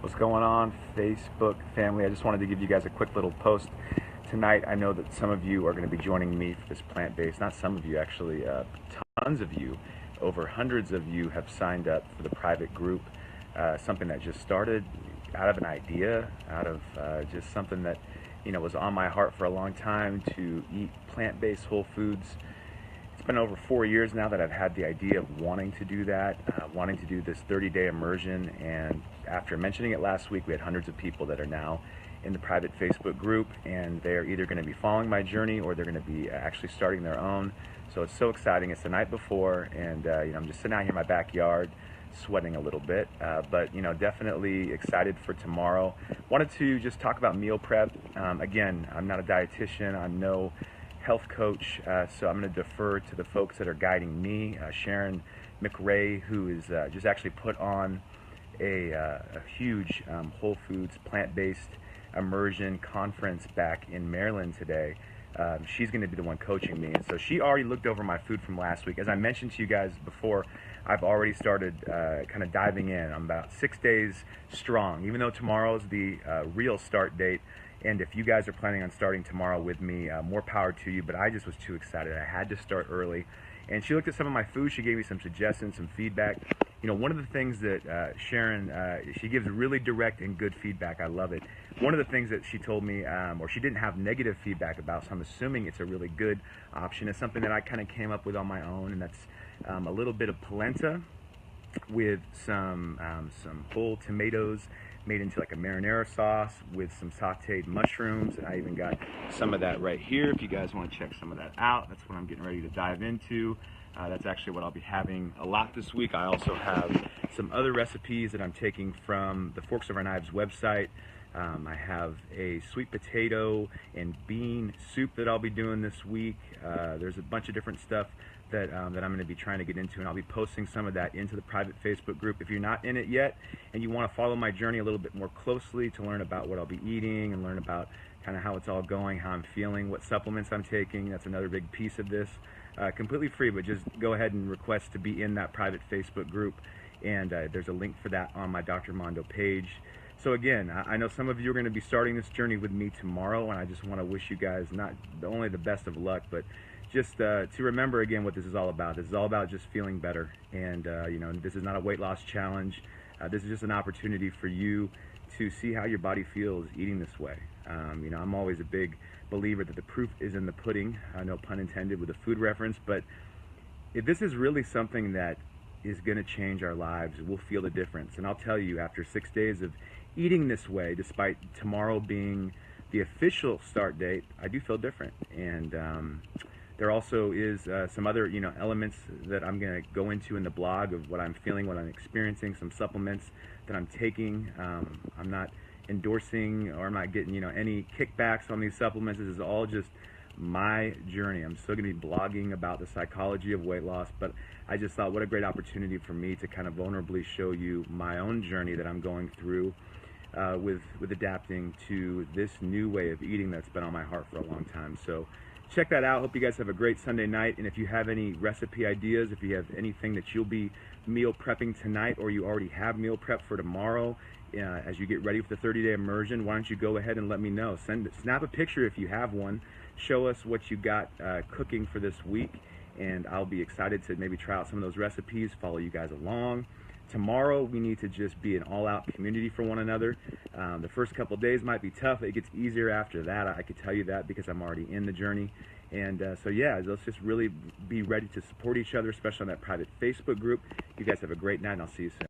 What's going on, Facebook family? I just wanted to give you guys a quick little post tonight. I know that some of you are going to be joining me for this plant-based, not some of you actually, tons of you, over hundreds of you have signed up for the private group, something that just started out of an idea, out of just something that was on my heart for a long time, to eat plant-based whole foods. It's been over 4 years now that I've had the idea of wanting to do that, wanting to do this 30-day immersion, and after mentioning it last week, we had hundreds of people that are now in the private Facebook group, and they're either going to be following my journey or they're going to be actually starting their own. So it's so exciting. It's the night before, and I'm just sitting out here in my backyard, sweating a little bit, but definitely excited for tomorrow. Wanted to just talk about meal prep. Again, I'm not a dietitian. I'm no health coach, so I'm going to defer to the folks that are guiding me. Sharon McRae, who is just actually put on a huge Whole Foods plant-based immersion conference back in Maryland today. She's going to be the one coaching me, and so she already looked over my food from last week. As I mentioned to you guys before, I've already started kind of diving in. I'm about 6 days strong, even though tomorrow's the real start date. And if you guys are planning on starting tomorrow with me, more power to you, but I just was too excited. I had to start early. And she looked at some of my food. She gave me some suggestions, some feedback. One of the things that Sharon, she gives really direct and good feedback. I love it. One of the things that she told me, or she didn't have negative feedback about, so I'm assuming it's a really good option, is something that I kind of came up with on my own, and that's a little bit of polenta with some whole tomatoes made into like a marinara sauce with some sauteed mushrooms. And I even got some of that right here if you guys want to check some of that out. That's what I'm getting ready to dive into. That's actually what I'll be having a lot this week. I also have some other recipes that I'm taking from the Forks Over Knives website. I have a sweet potato and bean soup that I'll be doing this week. There's a bunch of different stuff that I'm going to be trying to get into, and I'll be posting some of that into the private Facebook group. If you're not in it yet and you want to follow my journey a little bit more closely to learn about what I'll be eating and learn about kind of how it's all going, how I'm feeling, what supplements I'm taking, that's another big piece of this. Completely free, but just go ahead and request to be in that private Facebook group, and there's a link for that on my Dr. Mondo page. So again, I know some of you are going to be starting this journey with me tomorrow, and I just want to wish you guys not only the best of luck, but just to remember again what this is all about. This is all about just feeling better, and this is not a weight loss challenge. This is just an opportunity for you to see how your body feels eating this way. I'm always a big believer that the proof is in the pudding, no pun intended with a food reference, but if this is really something that is going to change our lives, we'll feel the difference. And I'll tell you, after 6 days of eating this way, despite tomorrow being the official start date, I do feel different. And there also is some other elements that I'm going to go into in the blog of what I'm feeling, what I'm experiencing, some supplements that I'm taking. I'm not endorsing, or I'm not getting any kickbacks on these supplements. This is all just my journey. I'm still going to be blogging about the psychology of weight loss, but I just thought what a great opportunity for me to kind of vulnerably show you my own journey that I'm going through with adapting to this new way of eating that's been on my heart for a long time. So check that out. Hope you guys have a great Sunday night, and if you have any recipe ideas, if you have anything that you'll be meal prepping tonight, or you already have meal prep for tomorrow, as you get ready for the 30-day immersion, why don't you go ahead and let me know. Snap a picture if you have one. Show us what you got cooking for this week, and I'll be excited to maybe try out some of those recipes, follow you guys along. Tomorrow, we need to just be an all-out community for one another. The first couple days might be tough. It gets easier after that. I can tell you that because I'm already in the journey. And so yeah, let's just really be ready to support each other, especially on that private Facebook group. You guys have a great night, and I'll see you soon.